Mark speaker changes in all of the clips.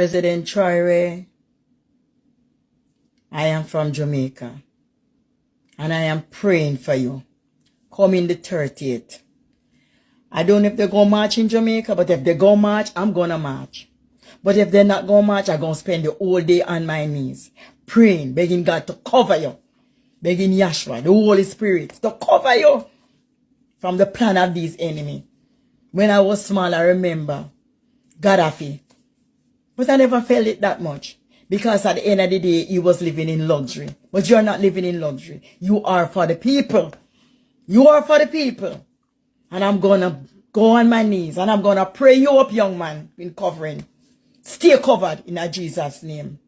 Speaker 1: President Traore, I am from Jamaica, and I am praying for you. Coming the 30th. I don't know if they go march in Jamaica, but if they go march, I'm gonna march. But if they're not gonna march, I'm gonna spend the whole day on my knees, praying, begging God to cover you, begging Yahshua, the Holy Spirit, to cover you from the plan of these enemies. When I was small, I remember Gaddafi. But I never felt it that much. Because at the end of the day, he was living in luxury. But you're not living in luxury. You are for the people. You are for the people. And I'm going to go on my knees. And I'm going to pray you up, young man, in covering. Stay covered in Jesus' name.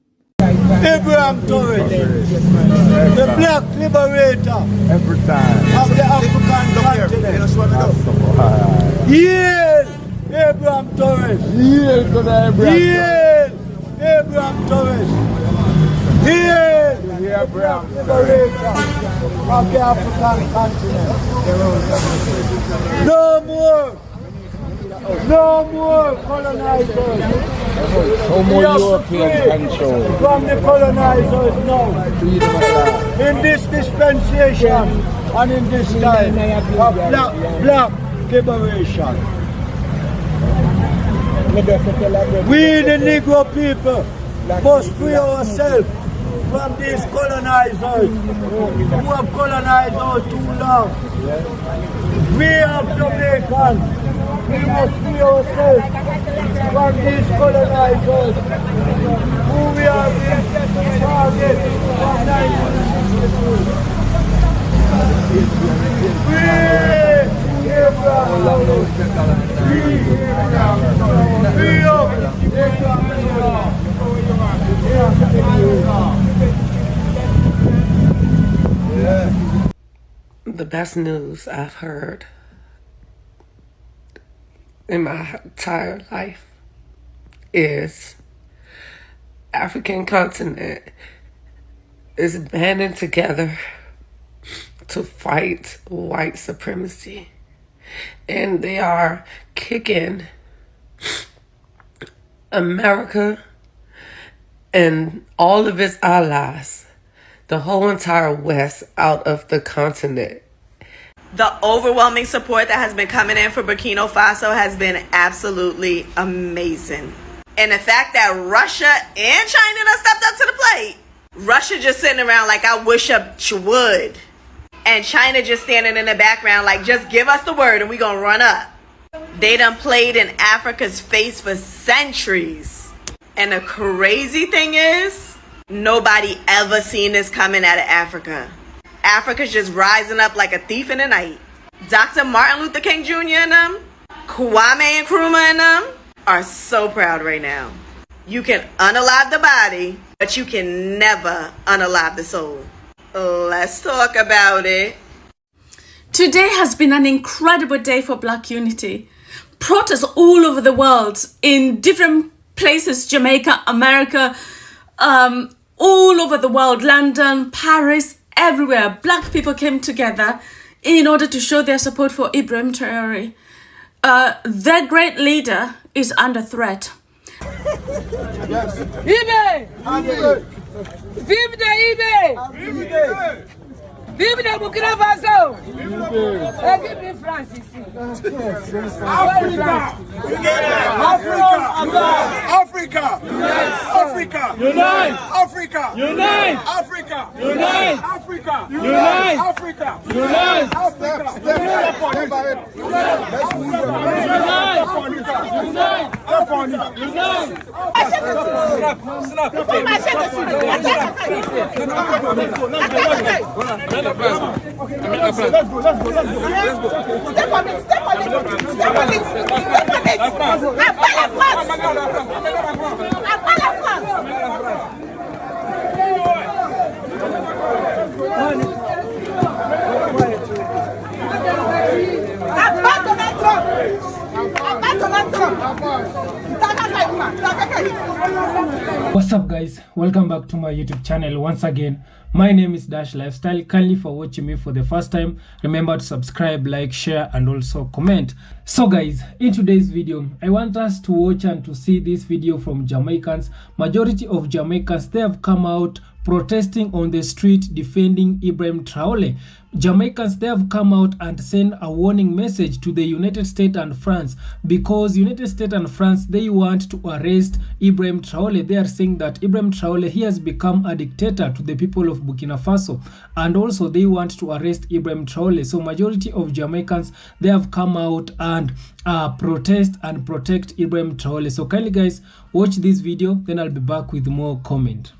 Speaker 2: Ibrahim Traore, the black liberator
Speaker 3: every time
Speaker 2: of the African continent. Yield Ibrahim Traore.
Speaker 3: Yield to the Ibrahim.
Speaker 2: Yield Ibrahim Traore. Yield
Speaker 3: Ibrahim
Speaker 2: liberator of the African continent. No more colonizers.
Speaker 3: No more European control.
Speaker 2: From the colonizers now. In this dispensation and in this time of black liberation. We the Negro people must free ourselves from these colonizers who have colonized us too long. We have Jamaicans. We must free ourselves from these colonizers who we are being targeted from 1962.
Speaker 4: The best news I've heard in my entire life is African continent is banding together to fight white supremacy, and they are kicking America and all of its allies, the whole entire West, out of the continent.
Speaker 5: The overwhelming support that has been coming in for Burkina Faso has been absolutely amazing. And the fact that Russia and China done stepped up to the plate. Russia just sitting around like, I wish you would. And China just standing in the background like, just give us the word and we gonna run up. They done played in Africa's face for centuries. And the crazy thing is, nobody ever seen this coming out of Africa. Africa's just rising up like a thief in the night. Dr. Martin Luther King Jr. and them, Kwame Nkrumah and them are so proud right now. You can unalive the body, but you can never unalive the soul. Let's talk about it.
Speaker 6: Today has been an incredible day for Black unity. Protests all over the world, in different places, Jamaica, America, all over the world, London, Paris, everywhere. Black people came together in order to show their support for Ibrahim Traore. Their great leader is under threat.
Speaker 7: Ibe! Vive de Ibe! Vive de Burkina Faso! Vive France ici!
Speaker 2: Africa! Africa! Africa! Unite! Africa! Unite! Africa! Unite! Africa! Unite! Africa! Unite! Africa!
Speaker 7: Let's go. Step on it. Step on it.
Speaker 8: What's up guys, welcome back to my YouTube channel once again. My name is Dash Lifestyle. Kindly for watching me for the first time, remember to subscribe, like, share and also comment. So guys, in today's video I want us to watch and to see this video from Jamaicans. Majority of Jamaicans, they have come out protesting on the street defending Ibrahim Traore. Jamaicans, they have come out and sent a warning message to the United States and France, because United States and France, they want to arrest Ibrahim Traore. They are saying that Ibrahim Traore, he has become a dictator to the people of Burkina Faso, and also they want to arrest Ibrahim Traore. So majority of Jamaicans, they have come out and protest and protect Ibrahim Traore. So kindly guys, watch this video, then I'll be back with more comment.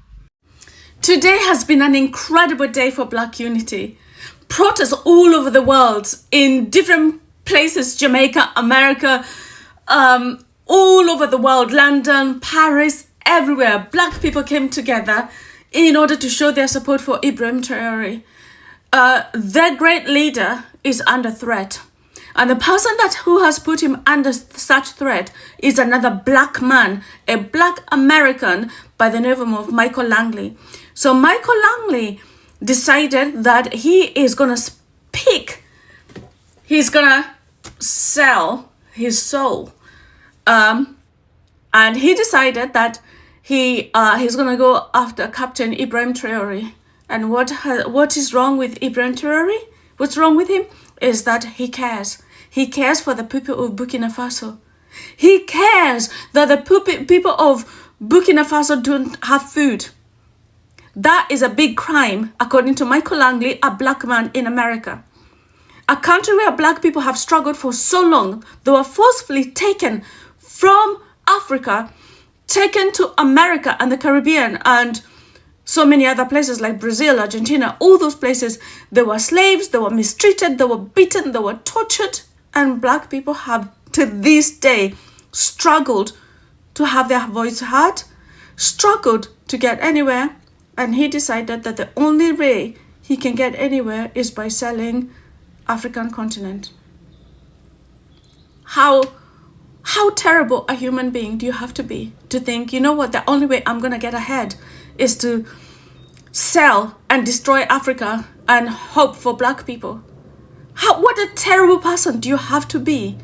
Speaker 6: Today has been an incredible day for Black unity. Protests all over the world, in different places, Jamaica, America, all over the world, London, Paris, everywhere. Black people came together in order to show their support for Ibrahim Traore. Their great leader is under threat. And the person who has put him under such threat is another black man, a black American by the name of Michael Langley. So Michael Langley decided that he is going to speak. He's going to sell his soul. And he decided that he's going to go after Captain Ibrahim Traore. And what is wrong with Ibrahim Traore? What's wrong with him is that he cares. He cares for the people of Burkina Faso. He cares that the people of Burkina Faso don't have food. That is a big crime, according to Michael Langley, a black man in America. A country where black people have struggled for so long. They were forcefully taken from Africa, taken to America and the Caribbean and so many other places like Brazil, Argentina, all those places. They were slaves, they were mistreated, they were beaten, they were tortured. And black people have, to this day, struggled to have their voice heard, struggled to get anywhere. And he decided that the only way he can get anywhere is by selling African continent. How terrible a human being do you have to be to think, you know what, the only way I'm going to get ahead is to sell and destroy Africa and hope for black people? What a terrible person do you have to be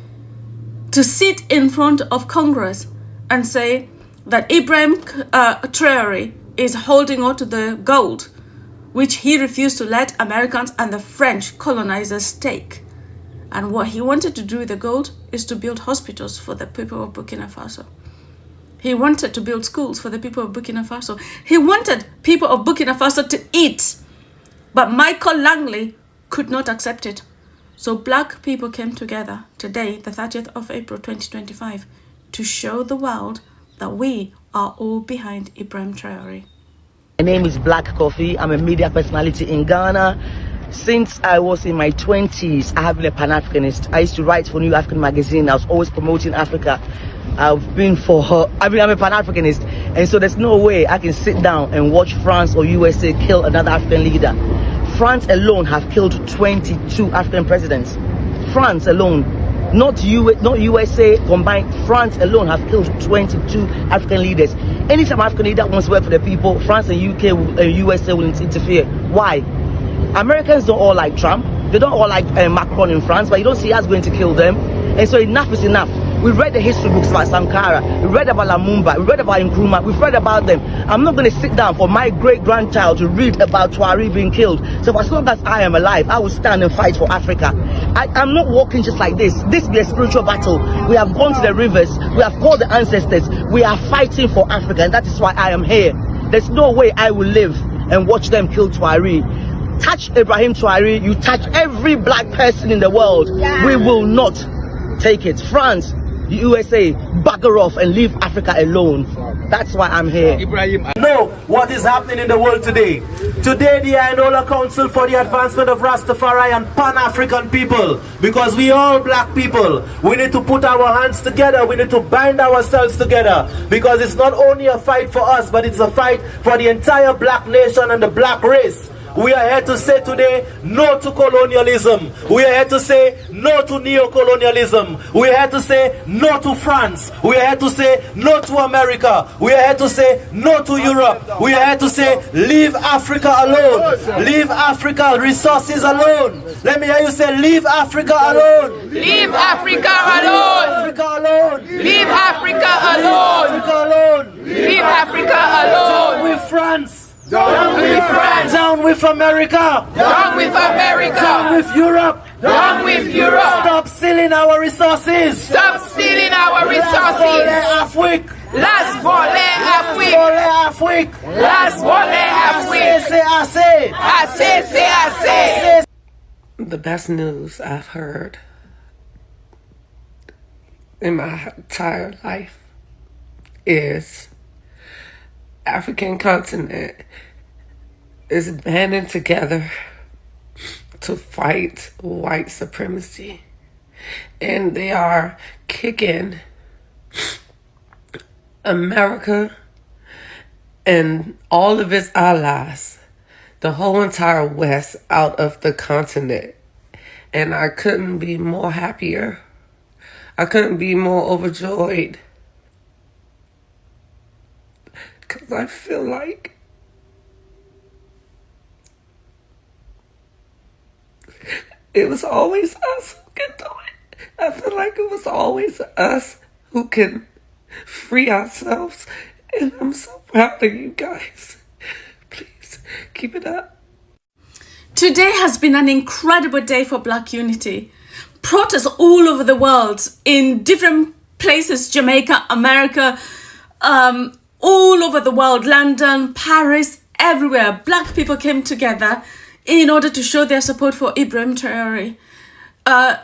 Speaker 6: to sit in front of Congress and say that Ibrahim Traore is holding on to the gold, which he refused to let Americans and the French colonizers take. And what he wanted to do with the gold is to build hospitals for the people of Burkina Faso. He wanted to build schools for the people of Burkina Faso. He wanted people of Burkina Faso to eat. But Michael Langley could not accept it. So black people came together today, the 30th of April 2025, to show the world that we are all behind Ibrahim Traore.
Speaker 9: My name is Black Coffee. I'm a media personality in Ghana. Since I was in my 20s, I have been a Pan-Africanist. I used to write for New African magazine. I was always promoting Africa. I'm a Pan-Africanist. And so there's no way I can sit down and watch France or USA kill another African leader. France alone have killed 22 African presidents. France alone. Not USA combined. France alone have killed 22 African leaders. Anytime African leader wants to work for the people, France and UK and USA will interfere. Why? Americans don't all like Trump. They don't all like Macron in France, but you don't see us going to kill them. And so enough is enough. We read the history books about Sankara. We read about Lumumba. We read about Nkrumah. We've read about them. I'm not going to sit down for my great-grandchild to read about Traore being killed. So for as long as I am alive, I will stand and fight for Africa. I'm not walking just like this. This will be a spiritual battle. We have gone to the rivers. We have called the ancestors. We are fighting for Africa, and that is why I am here. There's no way I will live and watch them kill Traore. Touch Ibrahim Traore, you touch every black person in the world. Yeah. We will not take it. France, the USA, bugger off and leave Africa alone. That's why I'm here.
Speaker 10: Ibrahim, know what is happening in the world today. Today, the Inola Council for the Advancement of Rastafari and Pan-African people, because we all black people, we need to put our hands together. We need to bind ourselves together, because it's not only a fight for us, but it's a fight for the entire black nation and the black race. We are here to say today no to colonialism. We are here to say no to neo-colonialism. We are here to say no to France. We are here to say no to America. We are here to say no to Europe. We are here to say leave Africa alone. Leave Africa resources alone. Let me hear you say leave Africa alone.
Speaker 7: Leave Africa alone.
Speaker 10: Africa alone.
Speaker 7: Leave Africa alone.
Speaker 10: Africa alone.
Speaker 7: Leave Africa alone.
Speaker 10: Down with France.
Speaker 7: Down with France.
Speaker 10: Down with America.
Speaker 7: Down with America.
Speaker 10: Down with Europe.
Speaker 7: Down with Europe.
Speaker 10: Stop stealing our resources.
Speaker 7: Stop stealing our resources.
Speaker 10: Last volet
Speaker 7: Last volet
Speaker 10: Afrique.
Speaker 7: Last volet Afrique.
Speaker 10: C'est assez.
Speaker 7: Assez, c'est assez.
Speaker 4: The best news I've heard in my entire life is African continent is banding together to fight white supremacy, and they are kicking America and all of its allies, the whole entire West, out of the continent. And I couldn't be more happier. I couldn't be more overjoyed. Because I feel like it was always us who could do it. I feel like it was always us who can free ourselves. And I'm so proud of you guys. Please keep it up.
Speaker 6: Today has been an incredible day for Black unity. Protests all over the world, in different places, Jamaica, America, all over the world, London, Paris, everywhere. Black people came together in order to show their support for Ibrahim Traore.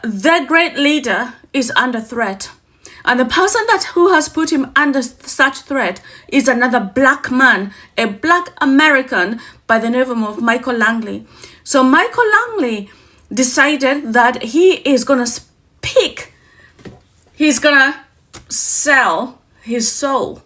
Speaker 6: Their great leader is under threat. And the person who has put him under such threat is another black man, a black American by the name of Michael Langley. So Michael Langley decided that he is going to speak. He's going to sell his soul.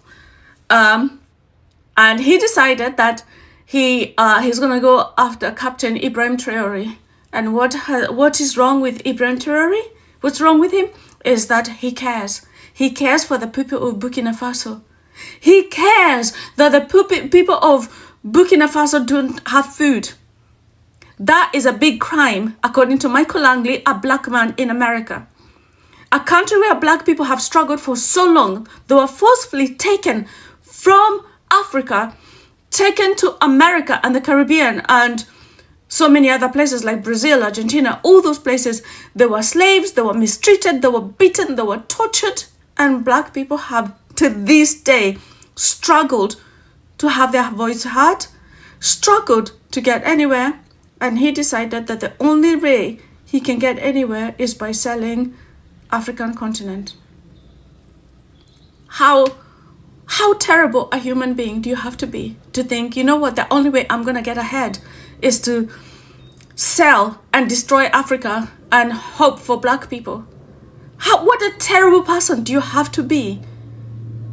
Speaker 6: And he decided that he's going to go after Captain Ibrahim Traore. And what is wrong with Ibrahim Traore? What's wrong with him is that he cares. He cares for the people of Burkina Faso. He cares that the people of Burkina Faso don't have food. That is a big crime, according to Michael Langley, a black man in America. A country where black people have struggled for so long, they were forcefully taken from Africa, taken to America and the Caribbean and so many other places like Brazil, Argentina, all those places. They were slaves, they were mistreated, they were beaten, they were tortured. And black people have, to this day, struggled to have their voice heard, struggled to get anywhere. And he decided that the only way he can get anywhere is by selling African continent. How terrible a human being do you have to be to think, you know what, the only way I'm going to get ahead is to sell and destroy Africa and hope for black people? What a terrible person do you have to be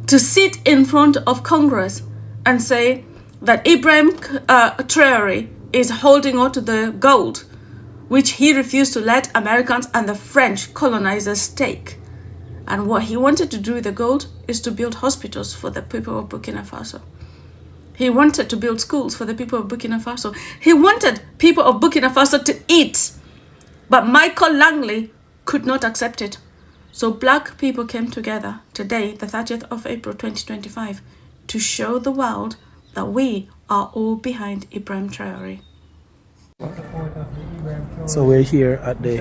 Speaker 6: to sit in front of Congress and say that Ibrahim Traore is holding on to the gold, which he refused to let Americans and the French colonizers take. And what he wanted to do with the gold is to build hospitals for the people of Burkina Faso. He wanted to build schools for the people of Burkina Faso. He wanted people of Burkina Faso to eat. But Michael Langley could not accept it. So black people came together today, the 30th of April 2025, to show the world that we are all behind Ibrahim Traore.
Speaker 11: So we're here at the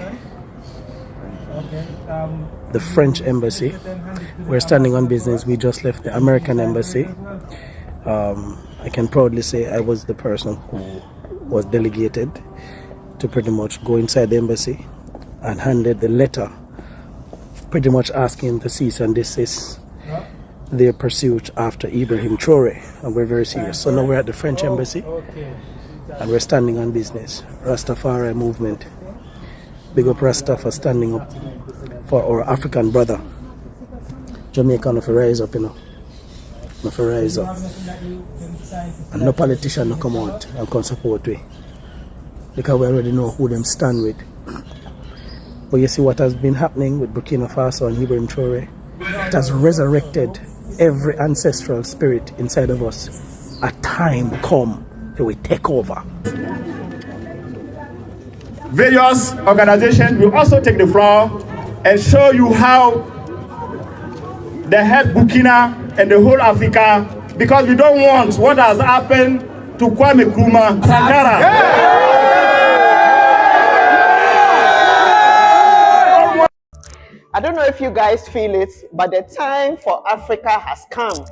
Speaker 11: French embassy. We're standing on business. We just left the American embassy. I can proudly say I was the person who was delegated to pretty much go inside the embassy and handed the letter pretty much asking to cease and desist their pursuit after Ibrahim Traore, and we're very serious. So now we're at the French embassy and we're standing on business. Rastafari movement. Big up Rasta for standing up for our African brother. Jamaican if rise up, you know. If rise up. And no politician no come out and come support we. because we already know who them stand with. But you see what has been happening with Burkina Faso and Ibrahim Traore? It has resurrected every ancestral spirit inside of us. A time come that we take over.
Speaker 12: Various organizations will also take the floor and show you how they help Burkina and the whole Africa, because we don't want what has happened to Kwame Nkrumah Sankara.
Speaker 13: I don't know if you guys feel it, but the time for Africa has come.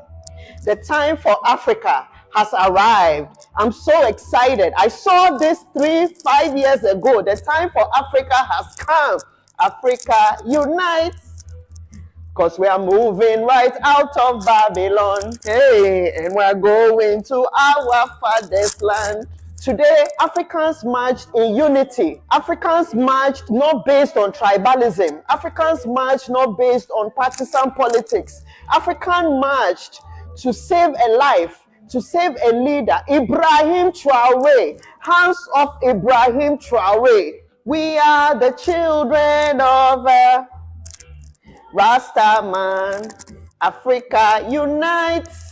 Speaker 13: The time for Africa has arrived. I'm so excited. I saw this 5 years ago. The time for Africa has come. Africa unites, because we are moving right out of Babylon. Hey, and we're going to our father's land. Today, Africans marched in unity. Africans marched not based on tribalism. Africans marched not based on partisan politics. Africans marched to save a life, to save a leader. Ibrahim Traore, hands off Ibrahim Traore. We are the children of Rastaman. Africa unites,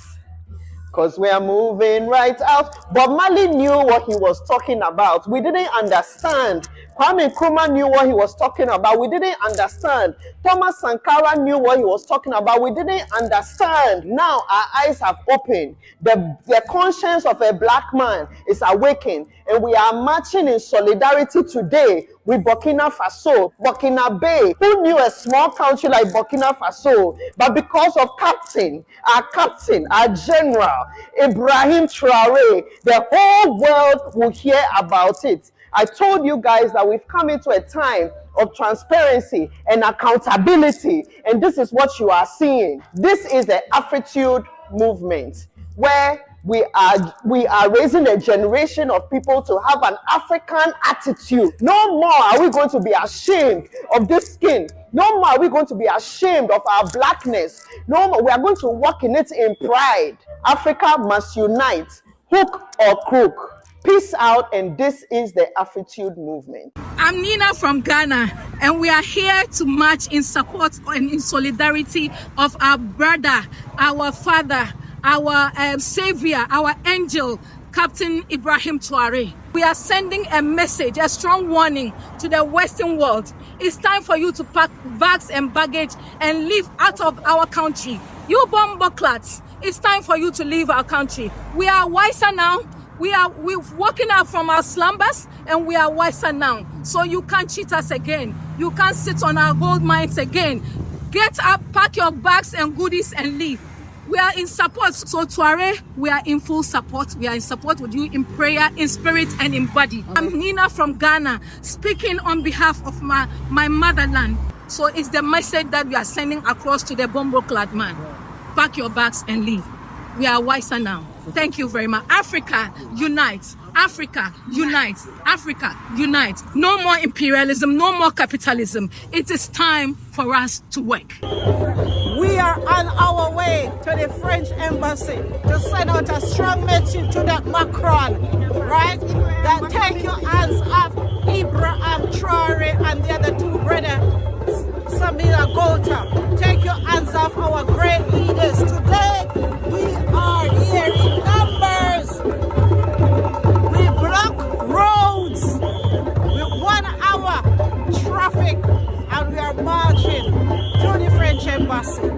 Speaker 13: because we are moving right out. But Mali knew what he was talking about. We didn't understand. Kwame Nkrumah knew what he was talking about. We didn't understand. Thomas Sankara knew what he was talking about. We didn't understand. Now our eyes have opened. The conscience of a black man is awakened. And we are marching in solidarity today with Burkina Faso, Burkina Bay. Who knew a small country like Burkina Faso? But because of captain, our general, Ibrahim Traore, the whole world will hear about it. I told you guys that we've come into a time of transparency and accountability, and this is what you are seeing. This is the Afritude movement, where we are raising a generation of people to have an African attitude. No more are we going to be ashamed of this skin. No more are we going to be ashamed of our blackness. No more, we are going to walk in it in pride. Africa must unite, hook or crook. Peace out, and this is the Afritude movement.
Speaker 6: I'm Nina from Ghana, and we are here to march in support and in solidarity of our brother, our father, our savior, our angel, Captain Ibrahim Traore. We are sending a message, a strong warning to the Western world. It's time for you to pack bags and baggage and leave out of our country. You bomboclats, it's time for you to leave our country. We are wiser now. We're walking out from our slumbers, and we are wiser now. So you can't cheat us again. You can't sit on our gold mines again. Get up, pack your bags and goodies and leave. We are in support. So Traore, we are in full support. We are in support with you in prayer, in spirit, and in body. I'm Nina from Ghana, speaking on behalf of my motherland. So it's the message that we are sending across to the bombo-clad man. Pack your bags and leave. We are wiser now. Thank you very much. Africa, unite. Africa, unite. Africa, unite. No more imperialism, no more capitalism. It is time for us to work.
Speaker 7: We are on our way to the French embassy to send out a strong message to that Macron, right? That take your hands off Ibrahim Traore and the other two brothers, Samira Gota. Take your hands off our great leaders. Today, we are here in numbers. We block roads with 1 hour traffic, and we are marching to the French embassy.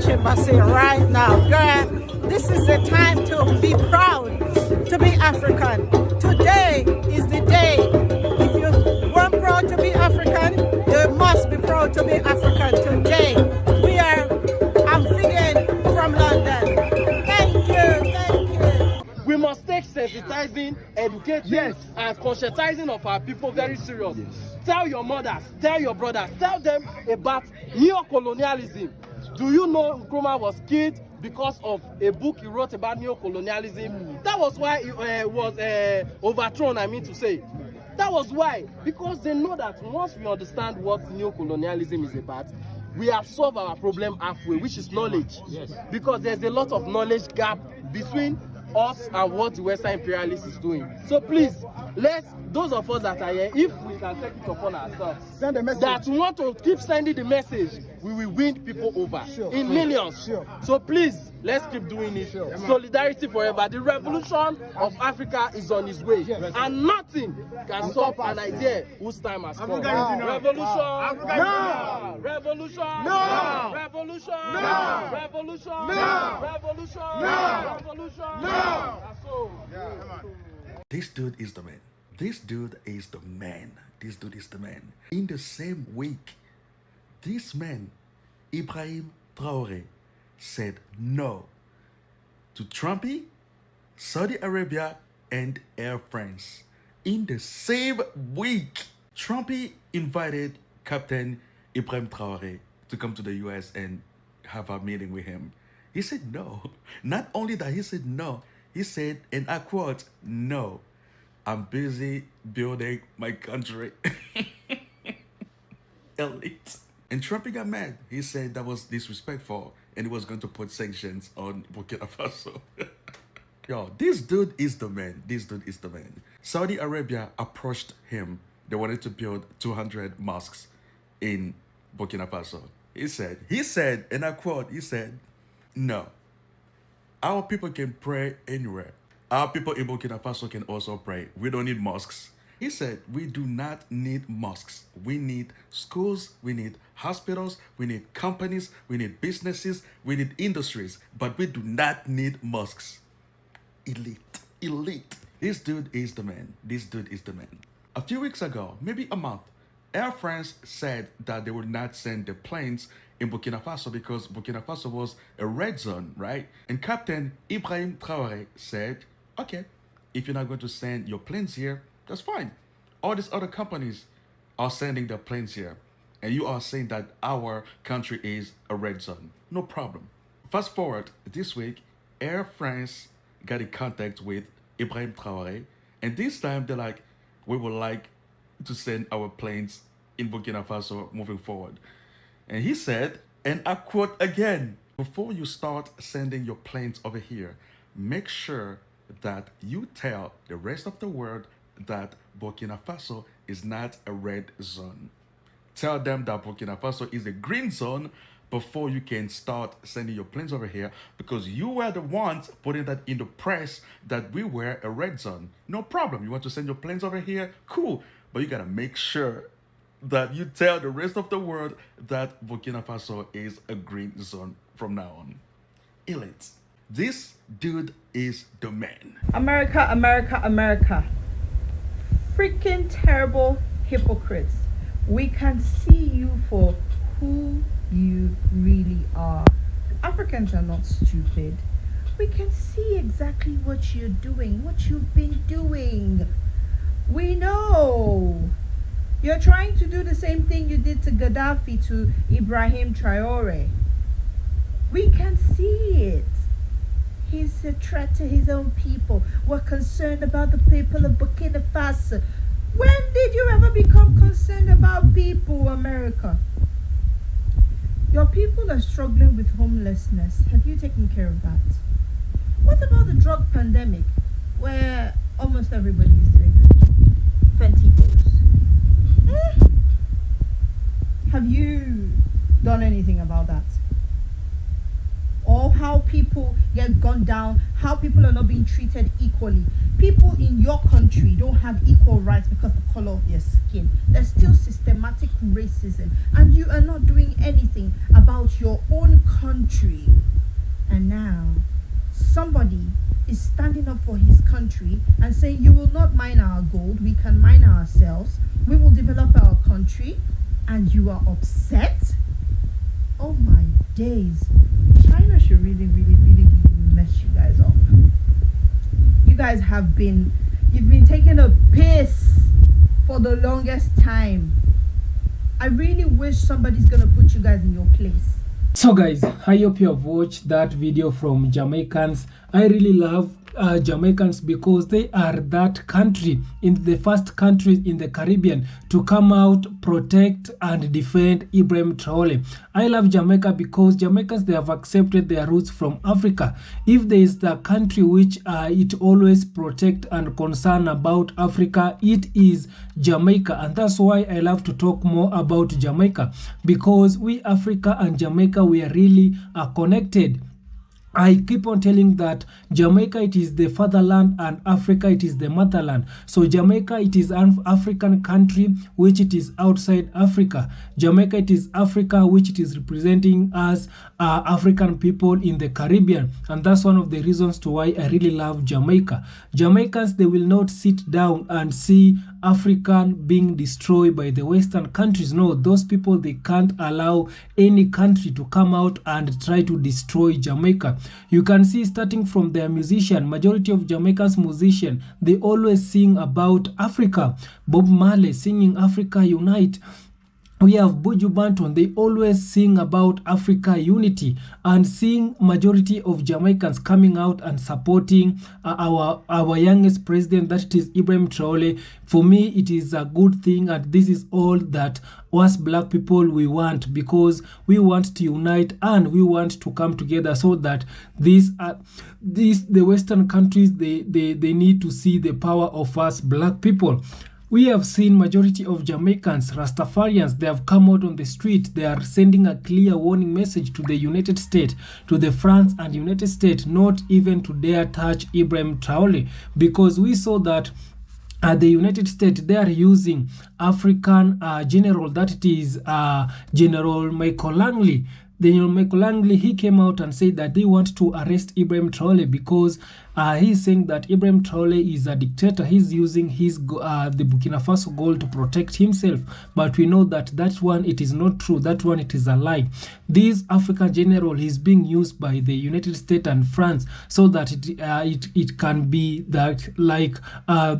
Speaker 7: Embassy right now, girl. This is the time to be proud to be African. Today is the day. If you weren't proud to be African, you must be proud to be African. Today we are amphibian from London. Thank you.
Speaker 14: We must take sensitizing, educating, and conscientizing of our people very serious. Tell your mothers, tell your brothers, tell them about neo-colonialism. Do you know Nkrumah was killed because of a book he wrote about neo-colonialism. That was why it was overthrown, I mean to say. That was why, because they know that once we understand what neo-colonialism is about, we have solved our problem halfway, which is knowledge. Yes. Because there's a lot of knowledge gap between us and what the Western imperialist is doing. So please, those of us that are here, if we can take it upon ourselves, send a message. That we want to keep sending the message, we will win people over in millions. So please, let's keep doing it. Solidarity forever. The revolution of Africa is on its way, and nothing can stop an idea whose time has come. Revolution now! Revolution now! Revolution now! Revolution now! Revolution now! Revolution now!
Speaker 15: This dude is the man. This dude is the man. This dude is the man. In the same week, this man, Ibrahim Traore, said no to Trumpy, Saudi Arabia, and Air France. In the same week, Trumpy invited Captain Ibrahim Traore to come to the US and have a meeting with him. He said no. Not only that, he said no. He said, and I quote, no, I'm busy building my country. Elite. And Trump got mad. He said that was disrespectful and he was going to put sanctions on Burkina Faso. Yo, this dude is the man. This dude is the man. Saudi Arabia approached him. They wanted to build 200 mosques in Burkina Faso. He said, and I quote, he said, no. Our people can pray anywhere. Our people in Burkina Faso can also pray. We don't need mosques. He said, we do not need mosques. We need schools, we need hospitals, we need companies, we need businesses, we need industries, but we do not need mosques. Elite, elite. This dude is the man. This dude is the man. A few weeks ago, maybe a month, Air France said that they would not send the planes in Burkina Faso because Burkina Faso was a red zone, right? And Captain Ibrahim Traore said, okay, if you're not going to send your planes here, that's fine. All these other companies are sending their planes here. And you are saying that our country is a red zone. No problem. Fast forward, this week, Air France got in contact with Ibrahim Traore. And this time they're like, we would like to send our planes in Burkina Faso moving forward. And he said, and I quote again, before you start sending your planes over here, make sure that you tell the rest of the world that Burkina Faso is not a red zone. Tell them that Burkina Faso is a green zone before you can start sending your planes over here, because you were the ones putting that in the press that we were a red zone. No problem. You want to send your planes over here? Cool. But you got to make sure that you tell the rest of the world that Burkina Faso is a green zone from now on. Elite. This dude is the man.
Speaker 1: America, America, America. Freaking terrible hypocrites. We can see you for who you really are. Africans are not stupid. We can see exactly what you're doing, what you've been doing. We know. You're trying to do the same thing you did to Gaddafi, to Ibrahim Traore. We can see it. He's a threat to his own people. We're concerned about the people of Burkina Faso. When did you ever become concerned about people, America? Your people are struggling with homelessness. Have you taken care of that? What about the drug pandemic, where almost everybody is doing Fenty-Pose? Have you done anything about that? Or how people get gunned down, how people are not being treated equally. People in your country don't have equal rights because of the color of their skin. There's still systematic racism, and you are not doing anything about your own country. And now, somebody is standing up for his country and saying, you will not mine our gold, we can mine ourselves, we will develop our country, and you are upset? Oh my days. China should really mess you guys up. You guys you've been taking a piss for the longest time. I really wish somebody's gonna put you guys in your place.
Speaker 8: So guys, I hope you have watched that video from Jamaicans. I really love Jamaicans because they are that country, in the first country in the Caribbean to come out, protect and defend Ibrahim Traore. I love Jamaica because Jamaicans, they have accepted their roots from Africa. If there is the country which it always protect and concern about Africa, it is Jamaica. And that's why I love to talk more about Jamaica, because we Africa and Jamaica, we are really connected. I keep on telling that Jamaica, it is the fatherland, and Africa, it is the motherland. So Jamaica, it is an African country which it is outside Africa. Jamaica, it is Africa which it is representing as African people in the Caribbean. And that's one of the reasons to why I really love Jamaica. Jamaicans, they will not sit down and see African being destroyed by the Western countries. No, those people, they can't allow any country to come out and try to destroy Jamaica. You can see, starting from their musician, majority of Jamaica's musician, they always sing about Africa. Bob Marley singing Africa Unite. We have Buju Banton, they always sing about Africa unity, and seeing majority of Jamaicans coming out and supporting our youngest president, that is Ibrahim Traore. For me, it is a good thing, and this is all that us black people we want, because we want to unite and we want to come together, so that the Western countries, they need to see the power of us black people. We have seen majority of Jamaicans, Rastafarians, they have come out on the street. They are sending a clear warning message to the United States, to the France and United States, not even to dare touch Ibrahim Traore, because we saw that the United States, they are using African general, that it is General Michael Langley. General Michael Langley, he came out and said that they want to arrest Ibrahim Traore because he's saying that Ibrahim Traore is a dictator. He's using his the Burkina Faso gold to protect himself. But we know that that one, it is not true. That one, it is a lie. This African general is being used by the United States and France so that it can be that, like,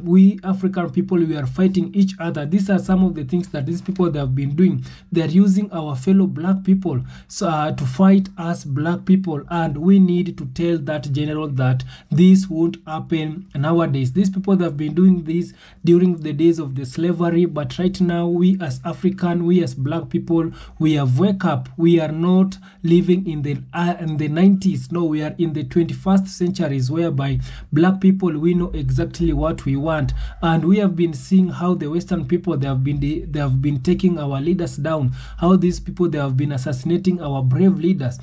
Speaker 8: we African people, we are fighting each other. These are some of the things that these people, they have been doing. They are using our fellow black people to fight us black people, and we need to tell that general that this won't happen nowadays. These people that have been doing this during the days of the slavery, but right now, we as African, we as black people, we have wake up. We are not living in the 90s. No, we are in the 21st centuries, whereby black people, we know exactly what we want, and we have been seeing how the Western people, they have been taking our leaders down. How these people, they have been assassinating our brave leaders.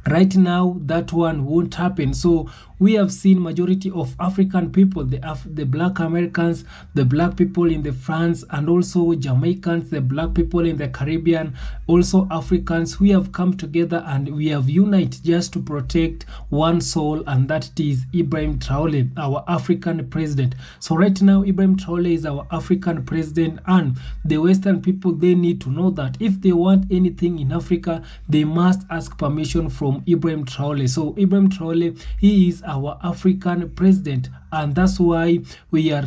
Speaker 8: Right now, that one won't happen. So we have seen majority of African people, the black Americans, the black people in the France, and also Jamaicans, the black people in the Caribbean, also Africans. We have come together and we have united just to protect one soul, and that is Ibrahim Traore, our African president. So right now, Ibrahim Traore is our African president, and the Western people, they need to know that if they want anything in Africa, they must ask permission from Ibrahim Traore. So Ibrahim Traore, he is our African president, and that's why we are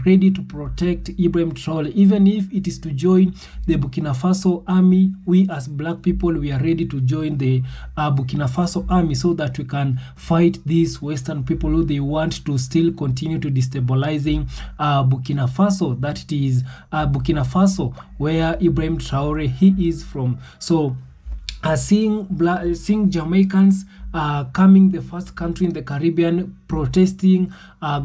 Speaker 8: ready to protect Ibrahim Traore. Even if it is to join the Burkina Faso army, we as black people, we are ready to join the Burkina Faso army, so that we can fight these Western people who they want to still continue to destabilizing Burkina Faso. That it is Burkina Faso where Ibrahim Traore, he is from. So seeing Jamaicans coming, the first country in the Caribbean, protesting,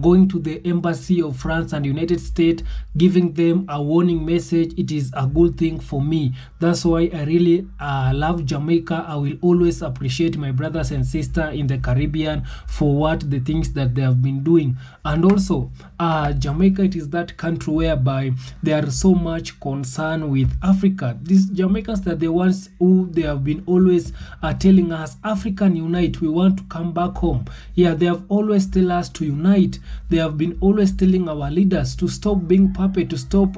Speaker 8: going to the embassy of France and United States, giving them a warning message, it is a good thing for me. That's why I really love Jamaica. I will always appreciate my brothers and sisters in the Caribbean for the things that they have been doing. And also, Jamaica, it is that country whereby there are so much concern with Africa. These Jamaicans, that the ones who they have been always telling us, African unite, we want to come back home. Yeah, they have always tell us to unite. They have been always telling our leaders to stop being puppet, to stop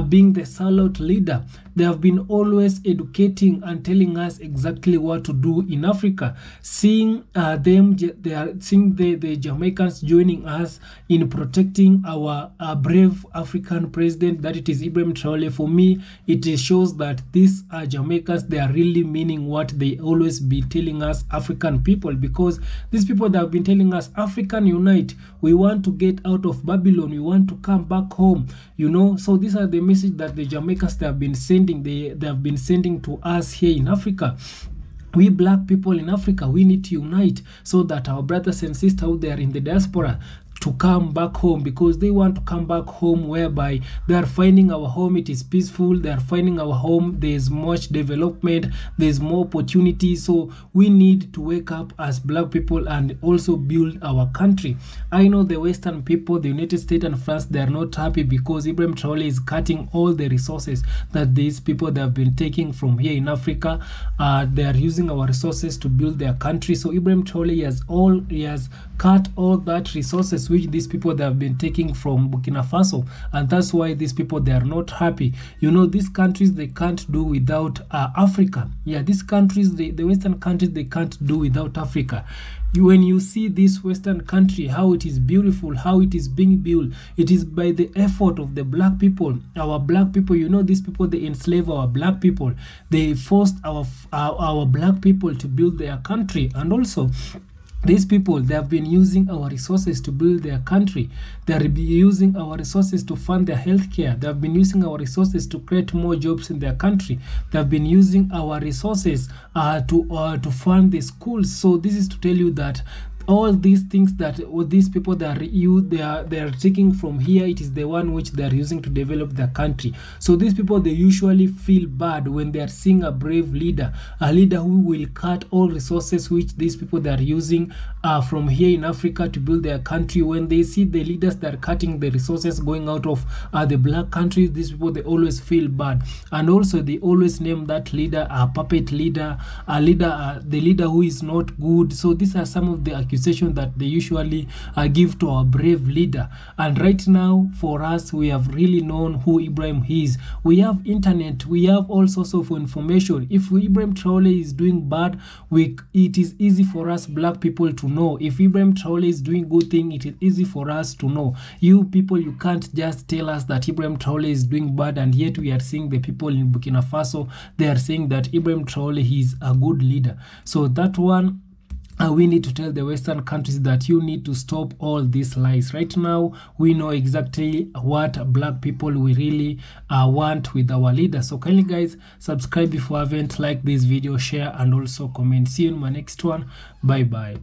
Speaker 8: being the sellout leader. They have been always educating and telling us exactly what to do in Africa. Seeing seeing the Jamaicans joining us in protecting our brave African president, that it is Ibrahim Traore. For me, it shows that these Jamaicans, they are really meaning what they always be telling us African people, because these people that have been telling us African unite, we want to get out of Babylon, we want to come back home, you know. So these are the message that the Jamaicans, they have been sending, they have been sending to us here in Africa. We black people in Africa, we need to unite so that our brothers and sisters out there in the diaspora to come back home, because they want to come back home whereby they are finding our home, it is peaceful, they are finding our home, there is much development, there is more opportunity. So we need to wake up as black people and also build our country. I know the Western people, the United States and France, they are not happy because Ibrahim Traore is cutting all the resources that these people they have been taking from here in Africa. They are using our resources to build their country. So Ibrahim Traore he has cut all that resources which these people they have been taking from Burkina Faso, and that's why these people they are not happy. You know, these countries they can't do without Africa. Yeah, these countries, the Western countries, they can't do without Africa. When you see this Western country, how it is beautiful, how it is being built, it is by the effort of the black people, our black people. You know, these people they enslave our black people, they forced our black people to build their country. And also these people, they have been using our resources to build their country. They are using our resources to fund their healthcare. They have been using our resources to create more jobs in their country. They have been using our resources to fund the schools. So this is to tell you that all these things that these people that they are taking from here, it is the one which they are using to develop their country. So these people, they usually feel bad when they are seeing a brave leader, a leader who will cut all resources which these people that are using from here in Africa to build their country. When they see the leaders that are cutting the resources going out of the black countries, these people they always feel bad, and also they always name that leader a puppet leader, the leader who is not good. So these are some of the accusations that they usually give to our brave leader. And right now, for us, we have really known who Ibrahim is. We have internet, we have all sorts of information. If Ibrahim Traore is doing bad, it is easy for us black people to know. If Ibrahim Traore is doing good thing, it is easy for us to know. You people, you can't just tell us that Ibrahim Traore is doing bad, and yet we are seeing the people in Burkina Faso, they are saying that Ibrahim Traore is a good leader. So that one, we need to tell the Western countries that you need to stop all these lies. Right now, we know exactly what black people we really want with our leaders. So kindly guys, subscribe if you haven't, like this video, share, and also comment. See you in my next one. Bye bye.